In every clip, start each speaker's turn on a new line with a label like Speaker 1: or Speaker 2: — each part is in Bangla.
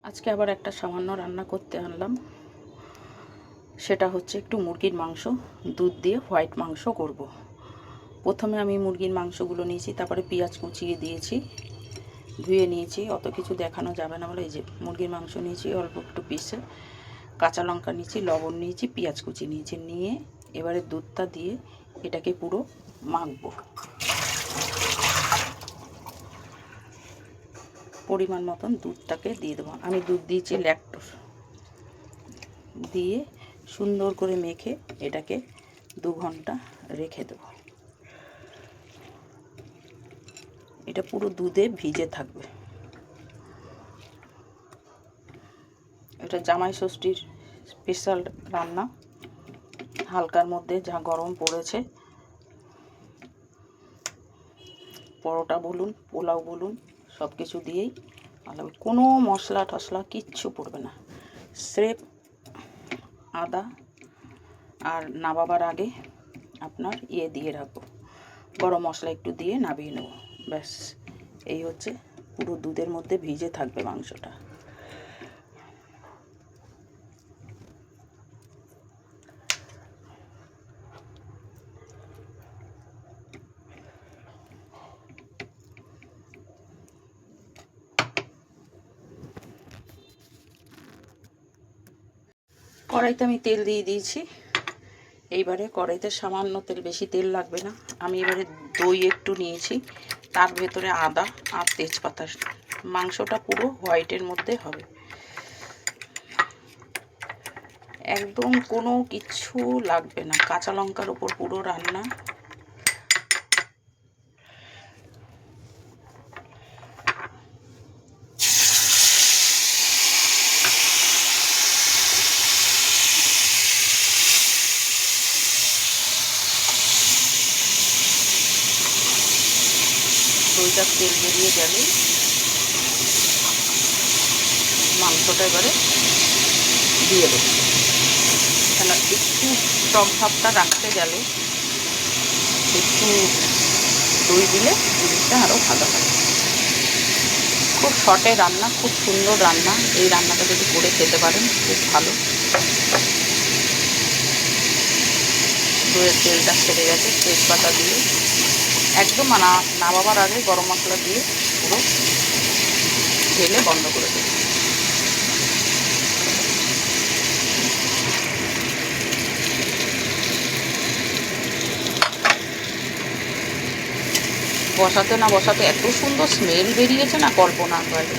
Speaker 1: আজকে আবার একটা সামান্য রান্না করতে আনলাম। সেটা হচ্ছে একটু মুরগির মাংস, দুধ দিয়ে হোয়াইট মাংস করব। প্রথমে আমি মুরগির মাংসগুলো নিয়েছি, তারপরে পেঁয়াজ কুচিয়ে দিয়েছি, ধুয়ে নিয়েছি। অত কিছু দেখানো যাবে না বলে এই যে মুরগির মাংস নিয়েছি অল্প একটু পিসে, কাঁচা লঙ্কা নিয়েছি, লবণ নিয়েছি, পেঁয়াজ কুচি নিয়েছি। নিয়ে এবারে দুধটা দিয়ে এটাকে পুরো মাখবো। পরিমাণ মতন দুধটাকে দিয়ে দেবো। আমি দুধ দিয়েছি ল্যাকটোস দিয়ে সুন্দর করে মেখে এটাকে 2 ঘন্টা রেখে দেবো। এটা পুরো দুধে ভিজে থাকবে। এটা জামাই ষষ্ঠীর স্পেশাল রান্না। হালকার মধ্যে যা গরম পড়েছে, পরোটা বলুন, পোলাও বলুন, সব কিছু দিয়েই ভালো। কোনো মশলা টশলা কিচ্ছু পড়বে না। স্রেফ আদা আর নামাবার আগে আপনার দিয়ে রাখবো, গরম মশলা একটু দিয়ে নামিয়ে নেব। ব্যাস, এই হচ্ছে। পুরো দুধের মধ্যে ভিজে থাকবে মাংসটা। কড়াইতে আমি তেল দিয়ে দিয়েছি। এইবারে কড়াইতে সামান্য তেল, বেশি তেল লাগবে না। আমি এবারে দই একটু নিয়েছি, তার ভেতরে আদা আর তেজপাতা। মাংসটা পুরো হোয়াইটের মধ্যে হবে, একদম কোনো কিছু লাগবে না। কাঁচা লঙ্কার ওপর পুরো রান্না। দইটা তেল বেরিয়ে গেলে মাংসটা এবারে দিয়ে দেবো। কেন একটু টক ভাবটা রাখতে গেলে একটু দই দিলে জিনিসটা আরও ভালো হয়। খুব শর্টে রান্না, খুব সুন্দর রান্না। এই রান্নাটা যদি করে খেতে পারেন খুব ভালো। দইয়ের তেলটা ছেড়ে গেছে, তেজপাতা দিয়ে একদম নামাবার আগে গরম মশলা দিয়ে পুরো ঢেলে বন্ধ করে দেবো। বসাতে না বসাতে এত সুন্দর স্মেল বেরিয়েছে না, কল্পনা বাইরে।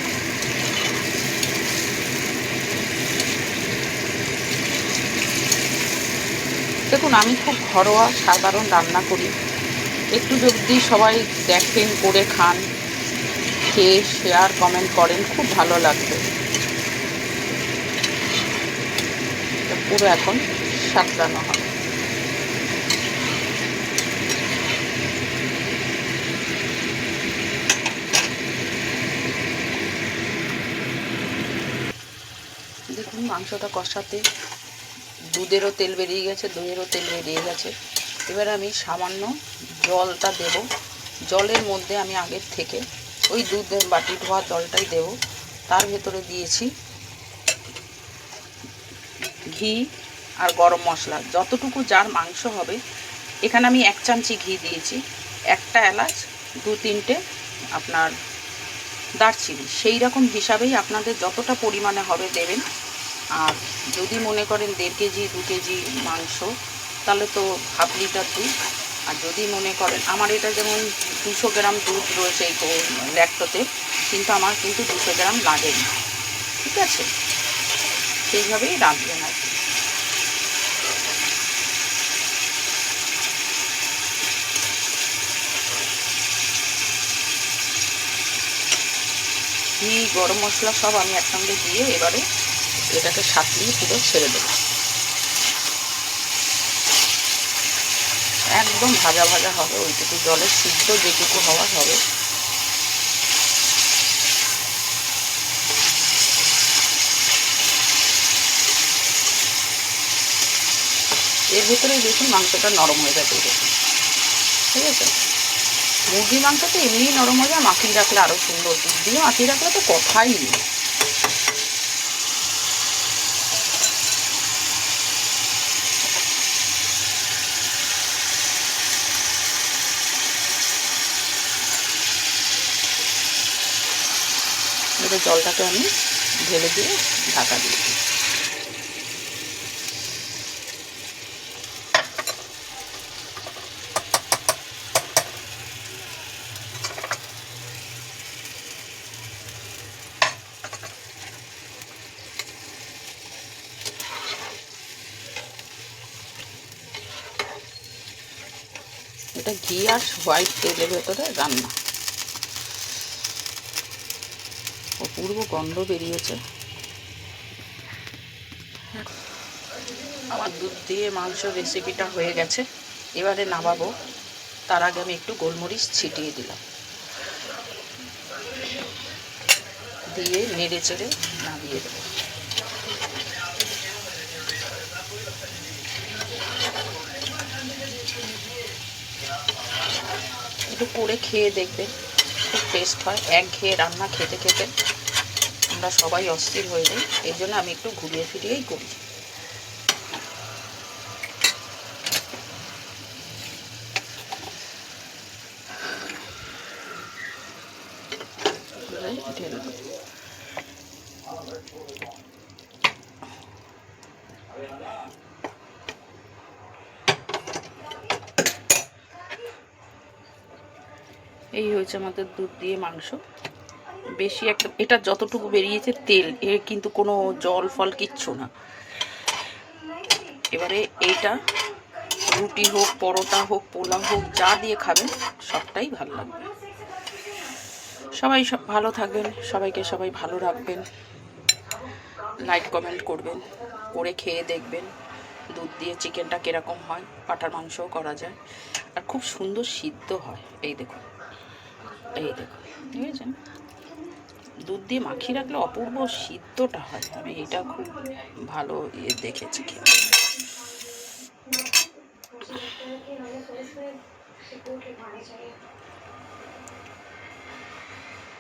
Speaker 1: দেখুন, আমি খুব ঘরোয়া সাধারণ রান্না করি। একটু যদি সবাই দেখেন, করে খান, খেয়ে শেয়ার কমেন্ট করেন, খুব ভালো লাগবে। পুরো এখন সাঁতলানো হবে। দেখুন, মাংসটা কষাতে দুধেরও তেল বেরিয়ে গেছে, দইয়েরও তেল বেরিয়ে গেছে। এবার আমি সামান্য জলটা দেব। জলের মধ্যে আমি আগের থেকে ওই দুধের বাটি ধোয়া জলটাই দেব। তার ভেতরে দিয়েছি ঘি আর গরম মশলা, যতটুকু যার মাংস হবে। এখানে আমি 1 চামচি ঘি দিয়েছি, একটা এলাচ, 2-3টে আপনার দারচিনি। সেই রকম হিসাবেই আপনাদের যতটা পরিমাণে হবে দেবেন। আর যদি মনে করেন 1.5 কেজি 2 কেজি মাংস, তাহলে তো হাফ লিটার দুধ। আর যদি মনে করেন, আমার এটা যেমন 200 গ্রাম দুধ রয়েছে এই ল্যাকটোতে, কিন্তু আমার কিন্তু 200 গ্রাম লাগে না। ঠিক আছে, সেইভাবেই রাঁধবেন আর কি। ঘি, গরম মশলা সব আমি একসঙ্গে দিয়ে এবারে এটাকে সাঁতলিয়ে পুরো ছেড়ে দেবো। একদম ভাজা ভাজা হবে, ওইটুকু জলের সিদ্ধ যেটুকু হওয়ার হবে। এর ভেতরেই দেখুন মাংসটা নরম হয়ে যাবে। দেখুন, ঠিক আছে। মুরগির মাংস তো এমনিই নরম হয়ে যায়, মাখিয়ে রাখলে আরও সুন্দর। দুধ দিয়ে মাখিয়ে রাখলে তো কথাই নেই। এবারে জলটাকে আমি ঢেলে দিয়ে ঢাকা দিয়ে দিই। এটা ঘি আর হোয়াইট তেলের ভেতরে রান্না, অপূর্ব গন্ধ বেরিয়েছে। আমার দুধ দিয়ে মাংস রেসিপিটা হয়ে গেছে, এবারে নামাবো। তার আগে আমি একটু গোলমরিচ ছিটিয়ে দিলাম, দিয়ে নেড়ে চেড়ে নামিয়ে দেবো। একটু করে খেয়ে দেখবেন, খুব টেস্ট হয়। একঘেয়ে রান্না খেতে খেতে আমরা সবাই অস্থির হয়ে যাই, এই জন্য আমি একটু ঘুরিয়ে ফিরিয়েই করি। ঢেলে দেবো। এই হয়েছে আমাদের দুধ দিয়ে মাংস। বেশি একটা, এটা যতটুকু বেরিয়েছে তেল, এর কিন্তু কোনো জল ফল কিচ্ছু না। এবারে এইটা রুটি হোক, পরোটা হোক, পোলাও হোক, যা দিয়ে খাবেন সবটাই ভালো লাগবে। সবাই ভালো থাকবেন, সবাইকে সবাই ভালো রাখবেন, লাইক কমেন্ট করবেন, করে খেয়ে দেখবেন দুধ দিয়ে চিকেনটা কীরকম হয়। পাঁঠার মাংসও করা যায়, আর খুব সুন্দর সিদ্ধ হয়। এই দেখুন, এই দেখুন, বুঝেছেন? দুধ দিয়ে মাখিয়ে রাখলে অপূর্ব সিদ্ধটা হয়। আমি এটা খুব ভালো দেখেছি খেয়ে।